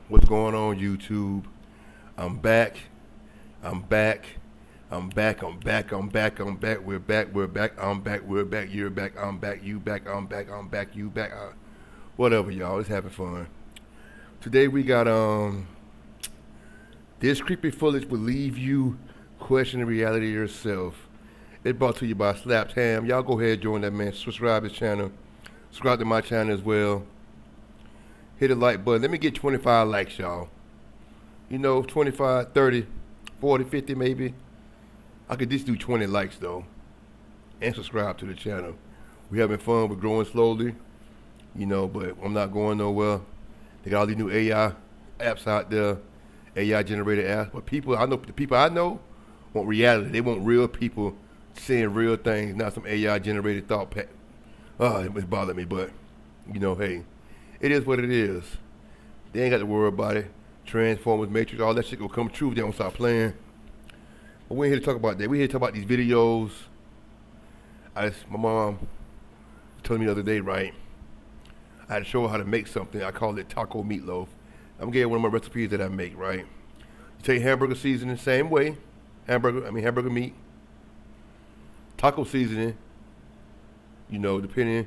What's going on, YouTube? I'm back. I'm back. I'm back. I'm back. I'm back. I'm back. We're back. We're back. I'm back. We're back. You're back. I'm back. You back. I'm back. I'm back. You back. Whatever, y'all. It's having fun. Today we got this creepy footage will leave you questioning reality yourself. It's brought to you by Slapped Ham. Y'all go ahead, join that man. Subscribe his channel. Subscribe to my channel as well. Hit the like button. Let me get 25 likes, y'all. You know, 25, 30, 40, 50 maybe. I could just do 20 likes though. And subscribe to the channel. We're having fun. We're growing slowly. You know, but I'm not going nowhere. They got all these new AI apps out there. AI generated apps. But the people I know want reality. They want real people saying real things, not some AI generated thought pattern. It bothered me, but you know, hey, it is what it is. They ain't got to worry about it. Transformers, Matrix, all that shit gonna come true if they don't stop playing. But we ain't here to talk about that. We here to talk about these videos. My mom told me the other day, right? I had to show her how to make something. I call it taco meatloaf. I'm gonna give you one of my recipes that I make, right? You take hamburger seasoning, same way. Hamburger meat. Taco seasoning, you know, depending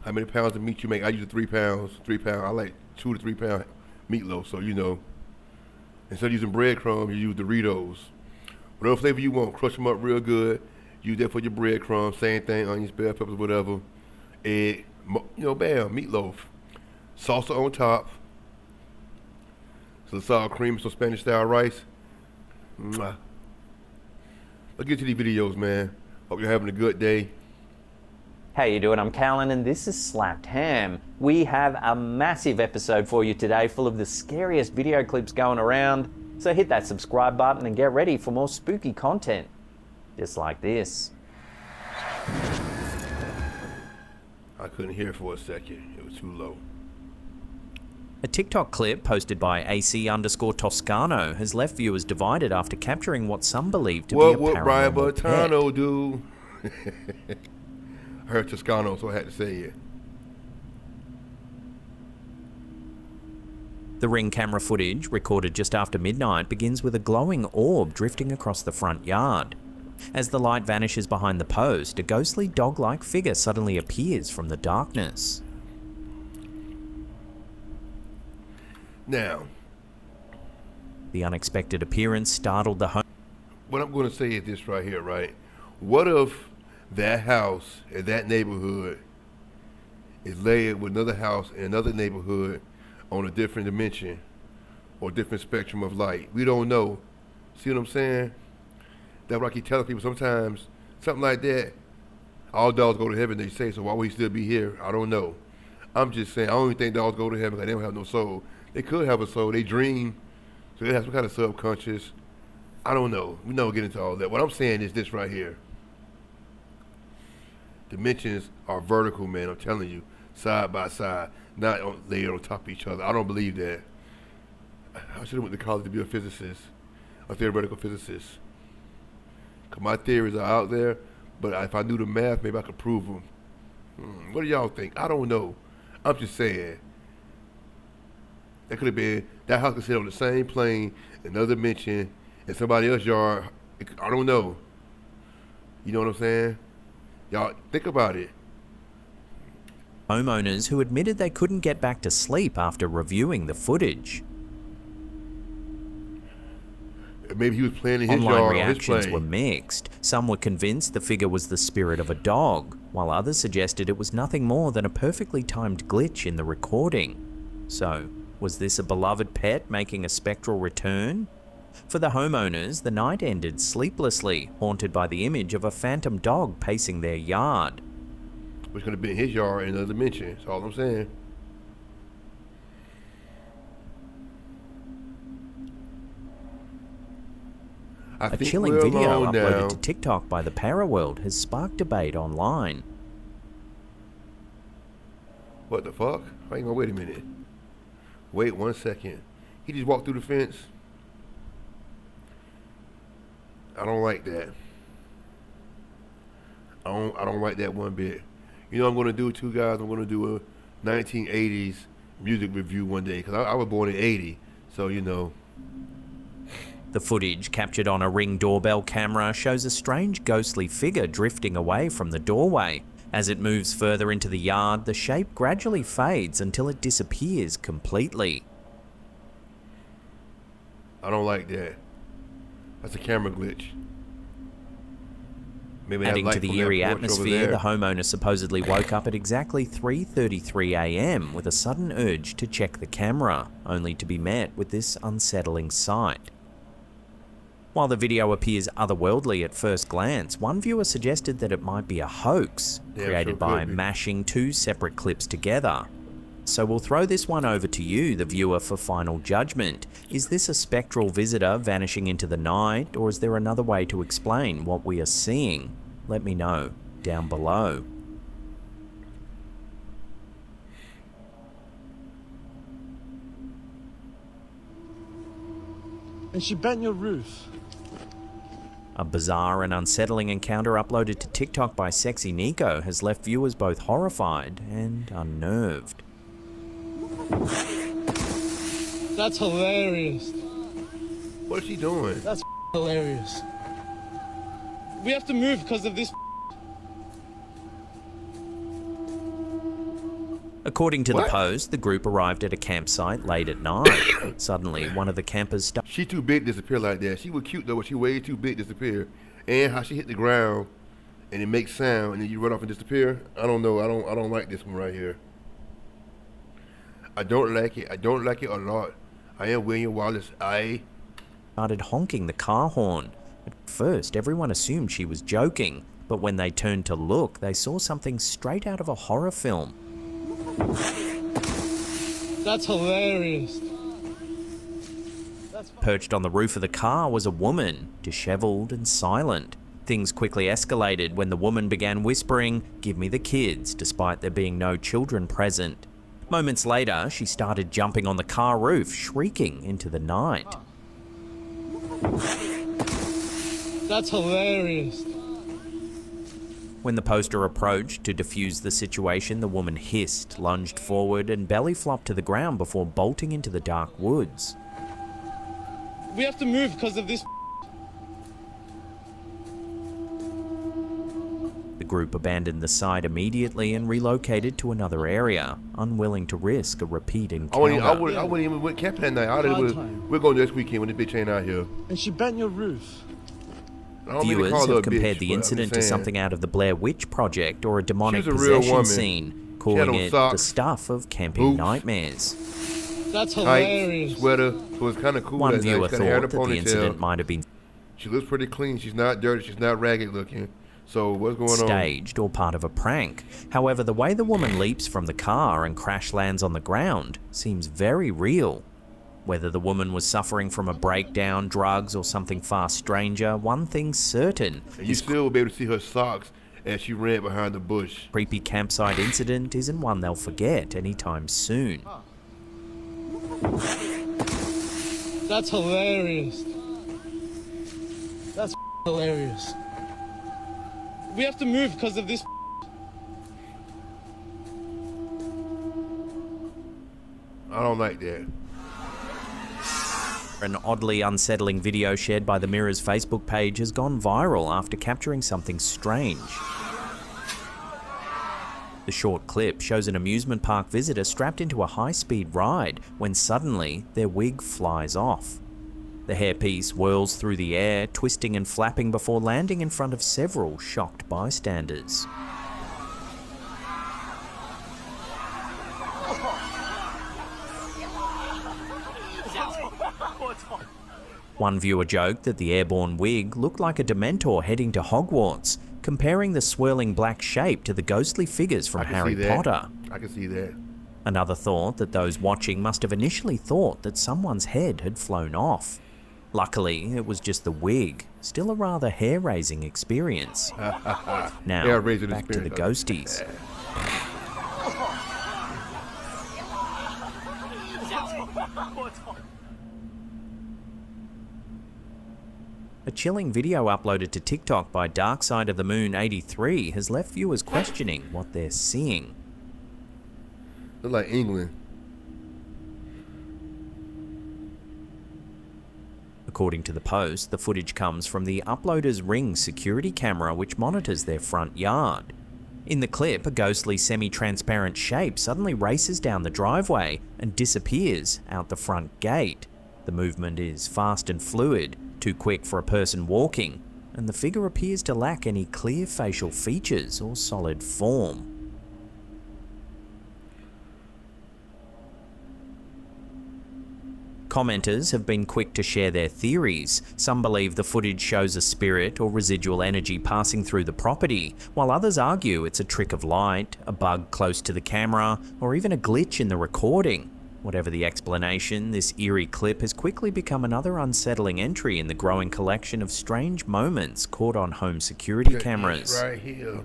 how many pounds of meat you make. I use 3 pounds. I like 2 to 3 pound meatloaf, so you know. Instead of using breadcrumbs, you use Doritos. Whatever flavor you want, crush them up real good. Use that for your breadcrumbs. Same thing, onions, bell peppers, whatever. Egg, you know, bam, meatloaf. Salsa on top. Some sour cream, some Spanish style rice. Mwah. Let's get to these videos, man. Hope you're having a good day. How you doing? I'm Callan and this is Slapped Ham. We have a massive episode for you today full of the scariest video clips going around. So hit that subscribe button and get ready for more spooky content. Just like this. I couldn't hear for a second. It was too low. A TikTok clip posted by AC_Toscano has left viewers divided after capturing what some believe to be a paranormal pet. Do? I heard Toscano, so I had to say it. The Ring camera footage, recorded just after midnight, begins with a glowing orb drifting across the front yard. As the light vanishes behind the post, a ghostly dog-like figure suddenly appears from the darkness. Now, the unexpected appearance startled the home. What I'm going to say is this right here, right? What if that house in that neighborhood is layered with another house in another neighborhood on a different dimension or different spectrum of light? We don't know. See what I'm saying? That's what I keep telling people sometimes. Something like that. All dogs go to heaven, they say, so why would he still be here? I don't know. I'm just saying, I don't even think dogs go to heaven because they don't have no soul. They could have a soul. They dream. So they have some kind of subconscious. I don't know. We don't get into all that. What I'm saying is this right here. Dimensions are vertical, man. I'm telling you. Side by side. Not layered on top of each other. I don't believe that. I should have went to college to be a physicist. A theoretical physicist. Because my theories are out there. But if I knew the math, maybe I could prove them. What do y'all think? I don't know. I'm just saying. That could have been, that house could sit on the same plane, another dimension, in somebody else's yard. I don't know. You know what I'm saying? Y'all, think about it. Homeowners who admitted they couldn't get back to sleep after reviewing the footage. Maybe he was playing in his Online yard on his reactions plane. were mixed. Some were convinced the figure was the spirit of a dog, while others suggested it was nothing more than a perfectly timed glitch in the recording. So, was this a beloved pet making a spectral return? For the homeowners, the night ended sleeplessly, haunted by the image of a phantom dog pacing their yard. Which could have been in his yard in another dimension. That's all I'm saying. A chilling video uploaded to TikTok by the Paraworld has sparked debate online. What the fuck? Hang on, wait a minute. Wait 1 second. He just walked through the fence. I don't like that. I don't like that one bit. You know what I'm gonna do too, guys? I'm gonna do a 1980s music review one day because I was born in '80, so you know. The footage captured on a Ring doorbell camera shows a strange ghostly figure drifting away from the doorway. As it moves further into the yard, the shape gradually fades until it disappears completely. I don't like that. That's a camera glitch. Maybe Adding to the eerie porch over atmosphere, there. the homeowner supposedly woke up at exactly 3:33 a.m. with a sudden urge to check the camera, only to be met with this unsettling sight. While the video appears otherworldly at first glance, one viewer suggested that it might be a hoax, Yeah, created sure by could be. mashing two separate clips together. So we'll throw this one over to you, the viewer, for final judgment. Is this a spectral visitor vanishing into the night, or is there another way to explain what we are seeing? Let me know down below. And she bent your roof. A bizarre and unsettling encounter uploaded to TikTok by Sexy Nico has left viewers both horrified and unnerved. That's hilarious. What is she doing? That's hilarious. We have to move because of this. According to the What? post, the group arrived at a campsite late at night. Suddenly, one of the campers started She too big to disappear like that. She was cute though, but she way too big to disappear. And how she hit the ground and it makes sound and then you run off and disappear. I don't know. I don't like this one right here. I don't like it. I don't like it a lot. I am William Wallace. honking the car horn. At first, everyone assumed she was joking, but when they turned to look, they saw something straight out of a horror film. That's hilarious. Perched on the roof of the car was a woman, disheveled and silent. Things quickly escalated when the woman began whispering, "Give me the kids," despite there being no children present. Moments later, she started jumping on the car roof, shrieking into the night. That's hilarious. When the poster approached to defuse the situation, the woman hissed, lunged forward, and belly flopped to the ground before bolting into the dark woods. We have to move because of this. The group abandoned the site immediately and relocated to another area, unwilling to risk a repeat I encounter. wouldn't even went camping that night. Hard time. We're going next weekend when the bitch ain't out here. And she bent your roof. I don't mean to Viewers call her a have compared bitch, the but I'm incident just to saying. something out of the Blair Witch Project or a demonic She's a real possession woman. scene, She calling had on it the socks, stuff of camping boots, nightmares. That's Tights, hilarious. sweater, so it's kind of cool. One that night. viewer She's got hair in thought a that the incident ponytail. might have been She looks pretty clean. She's not dirty. She's not ragged looking. So what's going on? staged or part of a prank. However, the way the woman leaps from the car and crash lands on the ground seems very real. Whether the woman was suffering from a breakdown, drugs, or something far stranger, one thing's certain. And you still will be able to see her socks as she ran behind the bush. Creepy campsite incident isn't one they'll forget anytime soon. That's hilarious. That's hilarious. We have to move because of this. I don't like that. An oddly unsettling video shared by the Mirror's Facebook page has gone viral after capturing something strange. The short clip shows an amusement park visitor strapped into a high-speed ride when suddenly their wig flies off. The hairpiece whirls through the air, twisting and flapping before landing in front of several shocked bystanders. One viewer joked that the airborne wig looked like a Dementor heading to Hogwarts, comparing the swirling black shape to the ghostly figures from I can Harry see that. Potter. I can see that. Another thought that those watching must have initially thought that someone's head had flown off. Luckily, it was just the wig, still a rather hair-raising experience. Now, Hair-raising back to the experience. ghosties. A chilling video uploaded to TikTok by Dark Side of the Moon 83 has left viewers questioning what they're seeing. Look like England. According to the post, the footage comes from the uploader's Ring security camera which monitors their front yard. In the clip, a ghostly semi-transparent shape suddenly races down the driveway and disappears out the front gate. The movement is fast and fluid, too quick for a person walking, and the figure appears to lack any clear facial features or solid form. Commenters have been quick to share their theories. Some believe the footage shows a spirit or residual energy passing through the property, while others argue it's a trick of light, a bug close to the camera, or even a glitch in the recording. Whatever the explanation, this eerie clip has quickly become another unsettling entry in the growing collection of strange moments caught on home security cameras. Right here.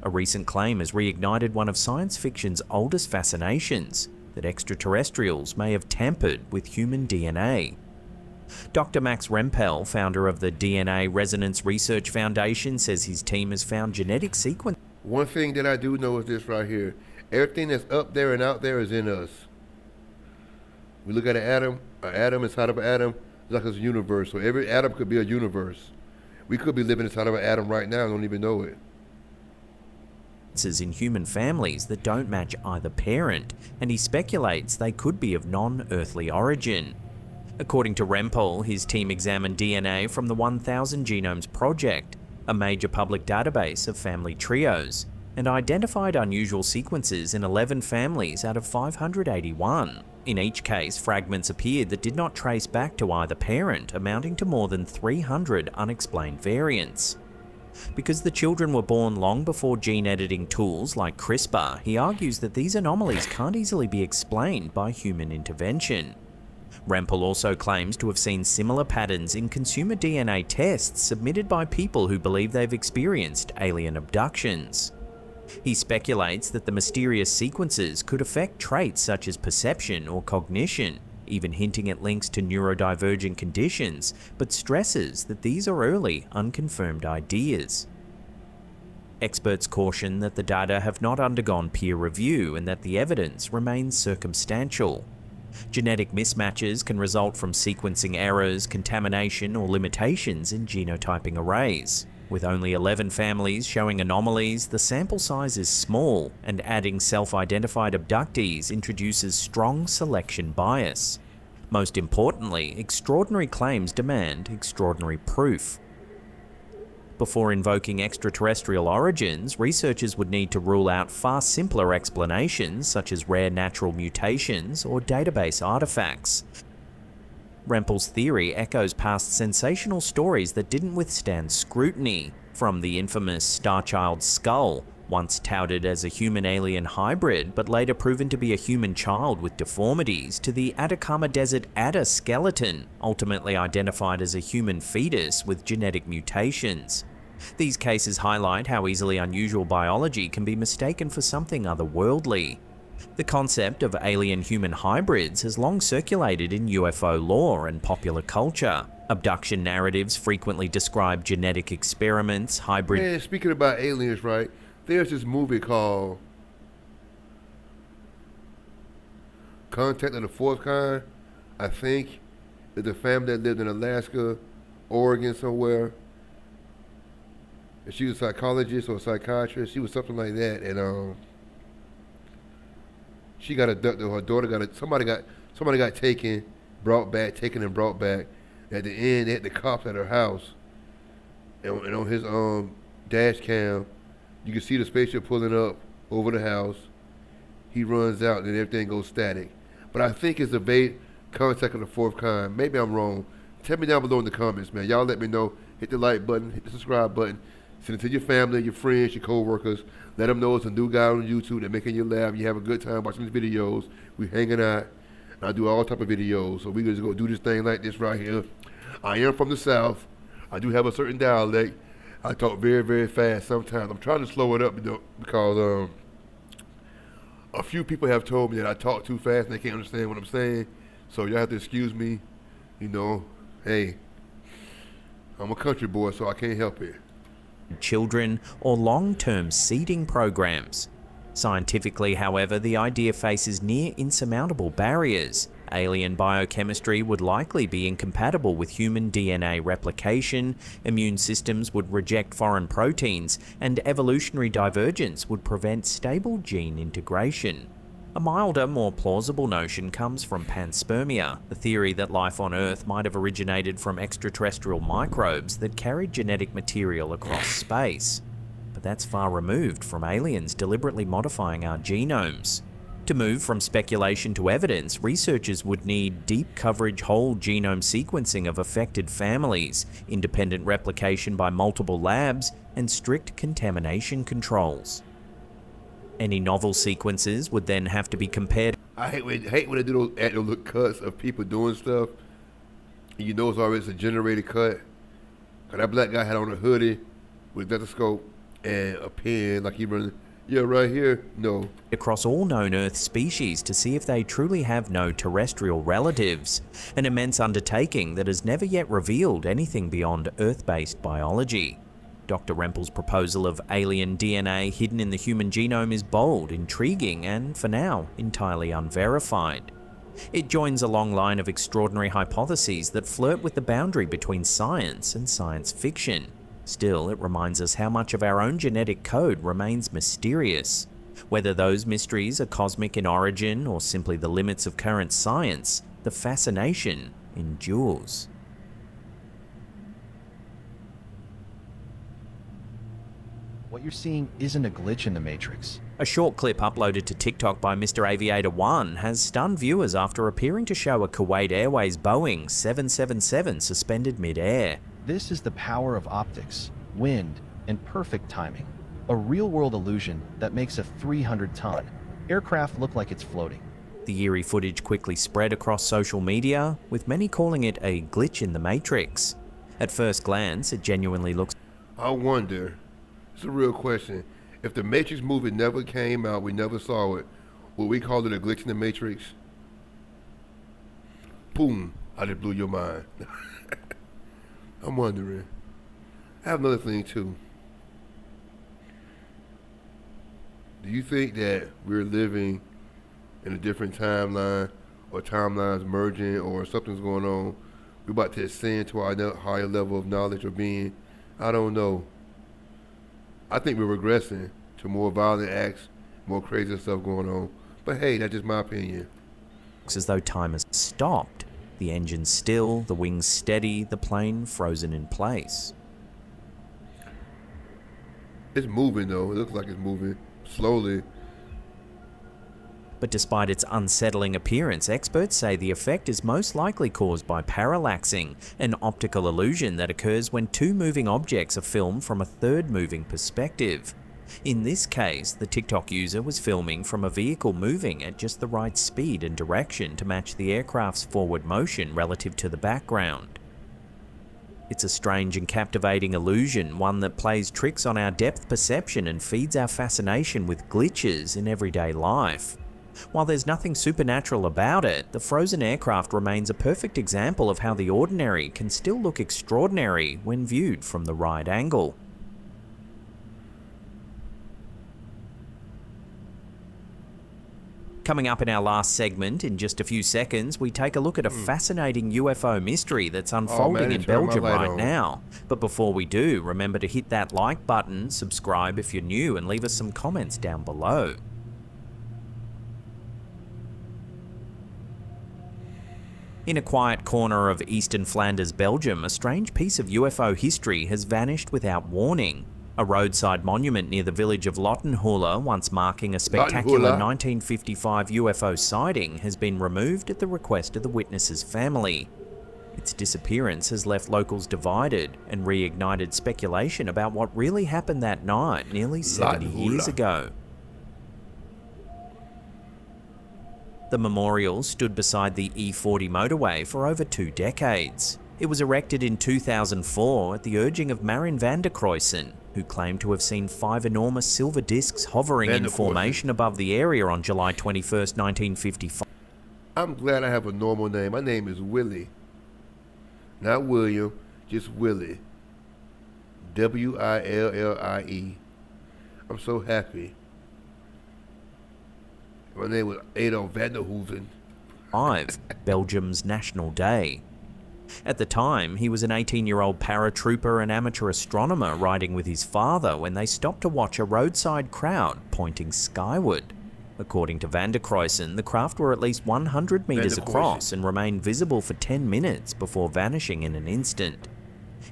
A recent claim has reignited one of science fiction's oldest fascinations, that extraterrestrials may have tampered with human DNA. Dr. Max Rempel, founder of the DNA Resonance Research Foundation, says his team has found genetic sequence. One thing that I do know is this right here. Everything that's up there and out there is in us. We look at an atom inside of an atom, it's like it's a universe. So every atom could be a universe. We could be living inside of an atom right now and don't even know it. In human families that don't match either parent, and he speculates they could be of non-earthly origin. According to Rempel, his team examined DNA from the 1000 Genomes Project, a major public database of family trios, and identified unusual sequences in 11 families out of 581. In each case, fragments appeared that did not trace back to either parent, amounting to more than 300 unexplained variants. Because the children were born long before gene editing tools like CRISPR, he argues that these anomalies can't easily be explained by human intervention. Rempel also claims to have seen similar patterns in consumer DNA tests submitted by people who believe they've experienced alien abductions. He speculates that the mysterious sequences could affect traits such as perception or cognition, even hinting at links to neurodivergent conditions, but stresses that these are early, unconfirmed ideas. Experts caution that the data have not undergone peer review and that the evidence remains circumstantial. Genetic mismatches can result from sequencing errors, contamination, or limitations in genotyping arrays. With only 11 families showing anomalies, the sample size is small, and adding self-identified abductees introduces strong selection bias. Most importantly, extraordinary claims demand extraordinary proof. Before invoking extraterrestrial origins, researchers would need to rule out far simpler explanations such as rare natural mutations or database artifacts. Rempel's theory echoes past sensational stories that didn't withstand scrutiny, from the infamous Starchild's skull, once touted as a human-alien hybrid but later proven to be a human child with deformities, to the Atacama Desert adder skeleton, ultimately identified as a human fetus with genetic mutations. These cases highlight how easily unusual biology can be mistaken for something otherworldly. The concept of alien-human hybrids has long circulated in UFO lore and popular culture. Abduction narratives frequently describe genetic experiments, hybrid... Man, speaking about aliens, right? There's this movie called Contact of the Fourth Kind, I think. It's a family that lived in Alaska, Oregon somewhere. And she was a psychologist or a psychiatrist. She was something like that. And she got abducted. Her daughter somebody got taken and brought back. At the end, they had the cops at her house. And on his dash cam, you can see the spaceship pulling up over the house. He runs out and everything goes static. But I think it's a Contact of the Fourth Kind. Maybe I'm wrong. Tell me down below in the comments, man. Y'all let me know. Hit the like button, hit the subscribe button. Send it to your family, your friends, your co-workers. Let them know it's a new guy on YouTube that's making you laugh. You have a good time watching these videos. We hanging out. I do all type of videos. So we just go do this thing like this right here. I am from the South. I do have a certain dialect. I talk very, very fast sometimes. I'm trying to slow it up because a few people have told me that I talk too fast and they can't understand what I'm saying. So y'all have to excuse me. You know, hey, I'm a country boy, so I can't help it. children, or long-term seeding programs. Scientifically, however, the idea faces near insurmountable barriers. Alien biochemistry would likely be incompatible with human DNA replication, immune systems would reject foreign proteins, and evolutionary divergence would prevent stable gene integration. A milder, more plausible notion comes from panspermia, the theory that life on Earth might have originated from extraterrestrial microbes that carried genetic material across space. But that's far removed from aliens deliberately modifying our genomes. To move from speculation to evidence, researchers would need deep coverage whole genome sequencing of affected families, independent replication by multiple labs, and strict contamination controls. Any novel sequences would then have to be compared. I hate when they do those actual little cuts of people doing stuff. And you know it's always a generated cut. Cause that black guy had on a hoodie with a stethoscope and a pen, like he running. Yeah, right here. No. Across all known Earth species to see if they truly have no terrestrial relatives. An immense undertaking that has never yet revealed anything beyond Earth-based biology. Dr. Rempel's proposal of alien DNA hidden in the human genome is bold, intriguing, and, for now, entirely unverified. It joins a long line of extraordinary hypotheses that flirt with the boundary between science and science fiction. Still, it reminds us how much of our own genetic code remains mysterious. Whether those mysteries are cosmic in origin or simply the limits of current science, the fascination endures. What you're seeing isn't a glitch in the Matrix. A short clip uploaded to TikTok by Mr. Aviator 1 has stunned viewers after appearing to show a Kuwait Airways Boeing 777 suspended mid-air. This is the power of optics, wind, and perfect timing. A real-world illusion that makes a 300-ton aircraft look like it's floating. The eerie footage quickly spread across social media, with many calling it a glitch in the Matrix. At first glance, it genuinely looks... I wonder, it's a real question, if the Matrix movie never came out, we never saw it, would we call it a glitch in the Matrix? Boom, I just blew your mind. I'm wondering. I have another thing too. Do you think that we're living in a different timeline, or timelines merging, or something's going on? We're about to ascend to our higher level of knowledge or being. I don't know. I think we're regressing to more violent acts, more crazy stuff going on. But hey, that's just my opinion. Looks as though time has stopped. The engine still, the wings steady, the plane frozen in place. It's moving though. It looks like it's moving slowly. But despite its unsettling appearance, experts say the effect is most likely caused by parallaxing, an optical illusion that occurs when two moving objects are filmed from a third moving perspective. In this case, the TikTok user was filming from a vehicle moving at just the right speed and direction to match the aircraft's forward motion relative to the background. It's a strange and captivating illusion, one that plays tricks on our depth perception and feeds our fascination with glitches in everyday life. While there's nothing supernatural about it, the frozen aircraft remains a perfect example of how the ordinary can still look extraordinary when viewed from the right angle. Coming up in our last segment, in just a few seconds, we take a look at a fascinating UFO mystery that's unfolding in Belgium right now. But before we do, remember to hit that like button, subscribe if you're new, and leave us some comments down below. In a quiet corner of eastern Flanders, Belgium, a strange piece of UFO history has vanished without warning. A roadside monument near the village of Lottenhula, once marking a spectacular 1955 UFO sighting, has been removed at the request of the witness's family. Its disappearance has left locals divided and reignited speculation about what really happened that night nearly 70 years ago. The memorial stood beside the E40 motorway for over 2 decades. It was erected in 2004 at the urging of Marin van der Kruysen, who claimed to have seen 5 enormous silver discs hovering in formation above the area on July 21st, 1955. I'm glad I have a normal name. My name is Willie. Not William, just Willie. Willie. I'm so happy. My name was Adolf Vanderhoeven. 5. Belgium's National Day. At the time, he was an 18-year-old paratrooper and amateur astronomer riding with his father when they stopped to watch a roadside crowd pointing skyward. According to Van der Cruyssen, the craft were at least 100 meters across and remained visible for 10 minutes before vanishing in an instant.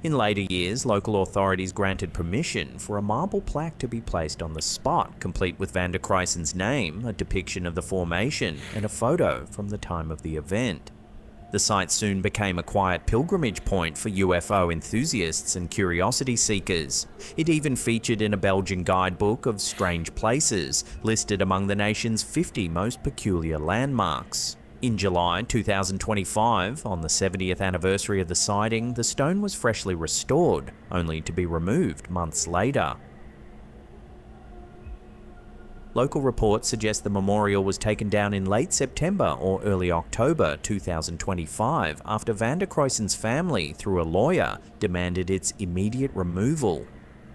In later years, local authorities granted permission for a marble plaque to be placed on the spot, complete with Van der Cruyssen's name, a depiction of the formation, and a photo from the time of the event. The site soon became a quiet pilgrimage point for UFO enthusiasts and curiosity seekers. It even featured in a Belgian guidebook of strange places, listed among the nation's 50 most peculiar landmarks. In July 2025, on the 70th anniversary of the sighting, the stone was freshly restored, only to be removed months later. Local reports suggest the memorial was taken down in late September or early October 2025 after Van der Cruyssen's family, through a lawyer, demanded its immediate removal.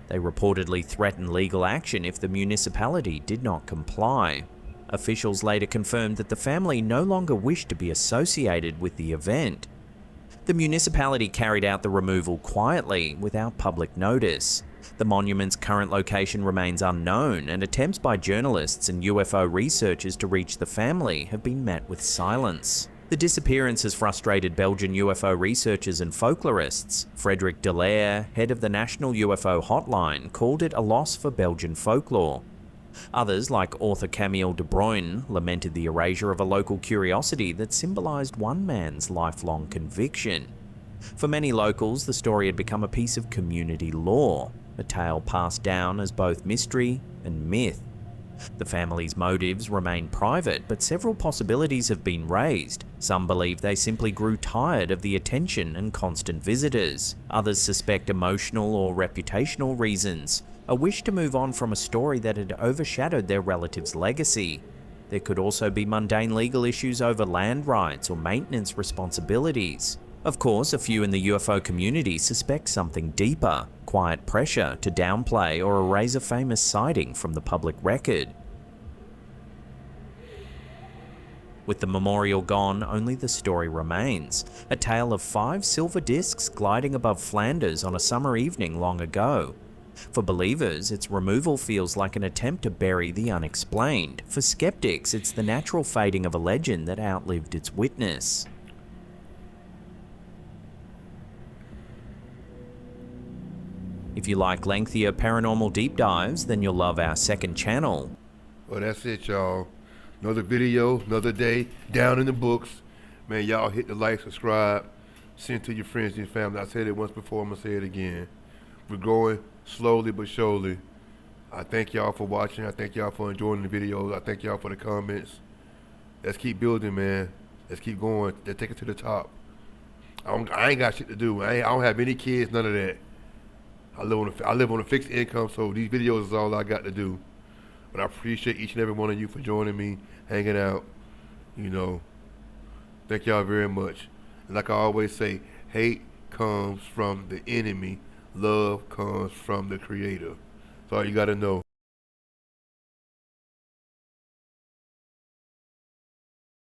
They reportedly threatened legal action if the municipality did not comply. Officials later confirmed that the family no longer wished to be associated with the event. The municipality carried out the removal quietly, without public notice. The monument's current location remains unknown, and attempts by journalists and UFO researchers to reach the family have been met with silence. The disappearance has frustrated Belgian UFO researchers and folklorists. Frederick Dallaire, head of the National UFO Hotline, called it a loss for Belgian folklore. Others, like author Camille de Bruyne, lamented the erasure of a local curiosity that symbolized one man's lifelong conviction. For many locals, the story had become a piece of community lore, a tale passed down as both mystery and myth. The family's motives remain private, but several possibilities have been raised. Some believe they simply grew tired of the attention and constant visitors. Others suspect emotional or reputational reasons, a wish to move on from a story that had overshadowed their relative's legacy. There could also be mundane legal issues over land rights or maintenance responsibilities. Of course, a few in the UFO community suspect something deeper, quiet pressure to downplay or erase a famous sighting from the public record. With the memorial gone, only the story remains, a tale of 5 silver discs gliding above Flanders on a summer evening long ago. For believers, its removal feels like an attempt to bury the unexplained. For skeptics, it's the natural fading of a legend that outlived its witness. If you like lengthier paranormal deep dives, then you'll love our second channel. Well, that's it, y'all. Another video, another day, down in the books. Man, y'all hit the like, subscribe, send it to your friends and your family. I said it once before, I'm going to say it again. We're going slowly but surely. I thank y'all for watching. I thank y'all for enjoying the videos. I thank y'all for the comments. Let's keep building, man. Let's keep going. Let's take it to the top. I ain't got shit to do. I don't have any kids, none of that. I live on a fixed income, so these videos is all I got to do. But I appreciate each and every one of you for joining me, hanging out. You know, thank y'all very much. And like I always say, hate comes from the enemy. Love comes from the Creator. That's all you got to know.